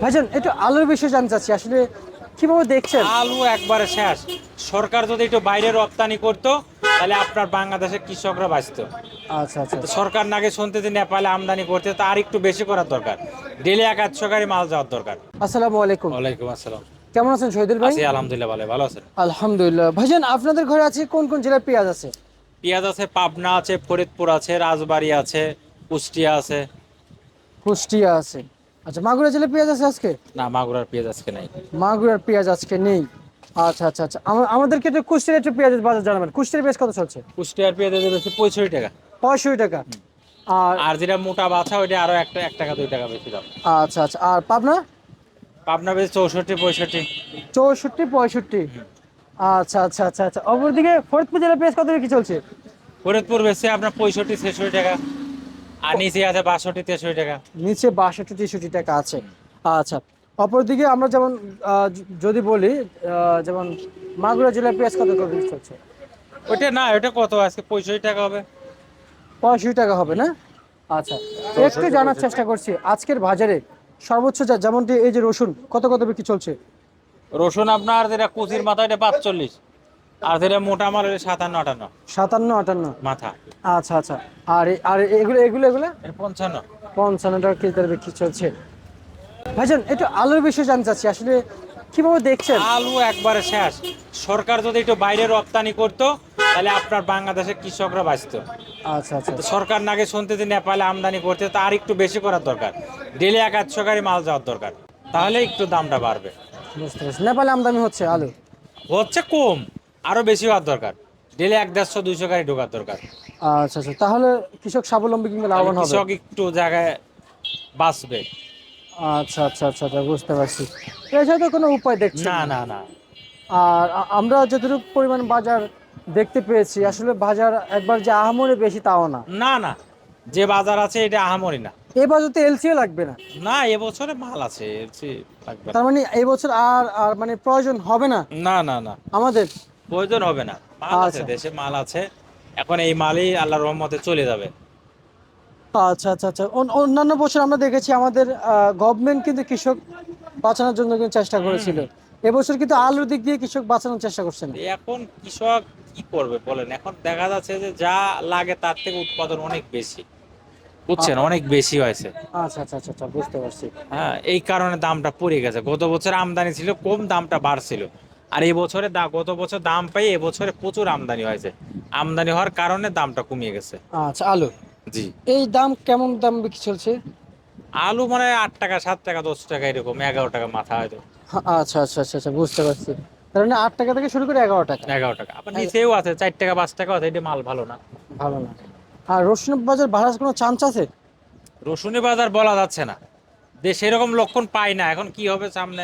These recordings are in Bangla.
ভাইজান একটু আলুর বিষয়ে জানতে চাচ্ছি আসলে কিভাবে দেখছেন? আলু একবারে শেষ। সরকার যদি একটু বাইরে রপ্তানি করতো তাহলে আপনার বাংলাদেশের কৃষকরা বাঁচতো। আচ্ছা আচ্ছা তো আচ্ছা। সরকার নাকি শুনতে যে নেপালে আমদানি করতে, তো আর একটু বেশি করার দরকার। ডেলি 1-100 গাড়ি মাল যাওয়ার দরকার। আসসালামু আলাইকুম। ওয়ালাইকুম আসসালাম। কেমন আছেন শহীদুল ভাই? আছি আলহামদুলিল্লাহ, ভালো ভালো আছেন? আলহামদুলিল্লাহ। ভাইজান আপনাদের ঘরে আছে কোন কোন জেলার পেঁয়াজ আছে? পেঁয়াজ আছে, পাবনা আছে, ফরিদপুর আছে, রাজবাড়ী আছে, কুষ্টিয়া আছে। কুষ্টিয়া আছে। আচ্ছা, মাগুরা জেলার পেঁয়াজ আছে আজকে? না, মাগুরার পেঁয়াজ আজকে নাই। মাগুরার পেঁয়াজ আজকে নেই। আচ্ছা আচ্ছা আচ্ছা, আমাদেরকে একটু কুষ্টিয়ার একটু পেঁয়াজের বাজার জানাবেন। কুষ্টিয়ার পেঁয়াজ কত চলছে? কুষ্টিয়ার পেঁয়াজ বেশি 65 টাকা। 65 টাকা। আর আর যেটা মোটা বাছা ওইটা আরো একটা 1 টাকা 2 টাকা বেশি দাম। আচ্ছা আচ্ছা, আর পাবনা? পাবনা বেশি 64 65। 64 65। আচ্ছা আচ্ছা আচ্ছা আচ্ছা, অপরদিকে ফরিদপুর জেলার পেঁয়াজ কত কি চলছে? ফরিদপুর বেশি আপনার 65 66 টাকা। আর নিচে আছে 62 63 টাকা। নিচে 62 63 টাকা আছে। আচ্ছা, অপরদিকে আমরা যেমন যদি বলি যেমন মাগুরা জেলার পেঁয়াজ কত করে চলছে? ওইটা না, ওইটা কত আজকে 65 টাকা হবে। 65 টাকা হবে না? আচ্ছা, একটু 64 জানার 65। চেষ্টা করছি আজকের বাজারে সর্বোচ্চ যেমনটি এই যে রসুন কত কত বিক্রি চলছে? রসুন আপনার যেটা কুচির মাথা এটা 45। আর যেটা মোটা মাল এটা 57 58 57 58। মাথা। আচ্ছা আচ্ছা, আর আর এগুলো এগুলো এগুলো এটা 55। 55 টাকা কেজি দরে বিক্রি চলছে। ভাইজান একটু আলুর বিষয়ে জানতে চাচ্ছি আসলে কিভাবে দেখছেন? আলু একবারে শেষ। সরকার যদি একটু বাইরে রপ্তানি করতো তাহলে আপনার বাংলাদেশের কৃষকরা বাঁচতো। আচ্ছা আচ্ছা তো আচ্ছা, সরকার নাকি শুনতে যে নেপালে আমদানি করতে, তো আর একটু বেশি করার দরকার। ডেলি 1-100 গাড়ি মাল যাওয়ার দরকার, তাহলে একটু দামটা বাড়বে। বুঝতে পারছি। নেপালে আমদানি হচ্ছে আলু? হচ্ছে কম, আরো বেশি হওয়ার দরকার। ডেলি 100 150 200 গাড়ি ঢোকার দরকার। আচ্ছা আচ্ছা, তাহলে কৃষক স্বাবলম্বী কিংবা তাহলে লাভবান হবে। কৃষক একটু জায়গায় বাঁচবে। আচ্ছা আচ্ছা আচ্ছা আচ্ছা, বুঝতে পারছি। এছাড়া তো কোনো উপায় দেখছেন না না? না না। আর আমরা যতটুকু পরিমাণ বাজার দেখতে পেয়েছি আসলে বাজার একবার যে আহামরি বেশি তাও না। না না, যে বাজার আছে এটা আহামরি না। এই বছর তো এলসিও লাগবে না। না, এবছরে মাল আছে, এর চেয়ে লাগবে না। তার মানে এই বছর আর আর মানে প্রয়োজন হবে না না না না, আমাদের। প্রয়োজন হবে না। মাল আছে, আচ্ছা দেশে মাল আছে। এখন এই মালই আল্লাহর রহমতে চলে যাবে। আচ্ছা আচ্ছা আচ্ছা, অন্যান্য বছর আমরা দেখেছি আমাদের গভর্নমেন্ট কিন্তু কৃষক বাঁচানোর জন্য কিন্তু চেষ্টা হুম করেছিল। হুম। এবছর কিন্তু আলুর দিক দিয়ে কৃষক বাঁচানোর চেষ্টা করছে না। এখন কৃষক কি করবে বলেন? এখন দেখা যাচ্ছে যে যা লাগে তার থেকে উৎপাদন অনেক বেশি, বুঝছেন, অনেক বেশি হয়েছে। আচ্ছা আচ্ছা আচ্ছা আচ্ছা, বুঝতে পারছি। হ্যাঁ, এই কারণে দামটা পড়ে গেছে। গত বছর আমদানি ছিল কম, দামটা বাড়ছিল। আর এই বছরে গত বছর দাম পাই এবছরে প্রচুর আমদানি হয়েছে। আমদানি হওয়ার কারণে দামটা কমিয়ে গেছে। আচ্ছা, আলু জি। এই দাম কেমন দাম বিক্রি চলছে? আলু মানে 8 টাকা 7 টাকা 10 টাকা এরকম, 11 টাকা মাথা হয়তো। আচ্ছা আচ্ছা আচ্ছা আচ্ছা, বুঝতে পারছি। তার মানে 8 টাকা থেকে শুরু করে 11 টাকা। 11 টাকা, আবার নিচেও আছে 4 টাকা 5 টাকা আছে, এটা মাল ভালো না। ভালো না। আর রসুন বাজার বাড়ার কোনো চান্স আছে? রসুনের বাজার বলা যাচ্ছে না, যে সেরকম লক্ষণ পাই না। এখন কি হবে সামনে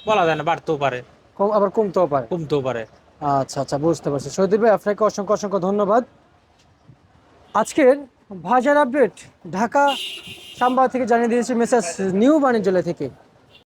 বলা যায় না, বাড়তেও পারে কম আবার কমতেও পারে। কমতেও পারে। আচ্ছা আচ্ছা, বুঝতে পারছি। সৈয়দ ভাই আপনাকে অসংখ্য অসংখ্য ধন্যবাদ। আজকের বাজার আপডেট ঢাকা সাম্বা থেকে জানিয়ে দিয়েছে মেসার্স নিউ বাণিজ্যালয় থেকে।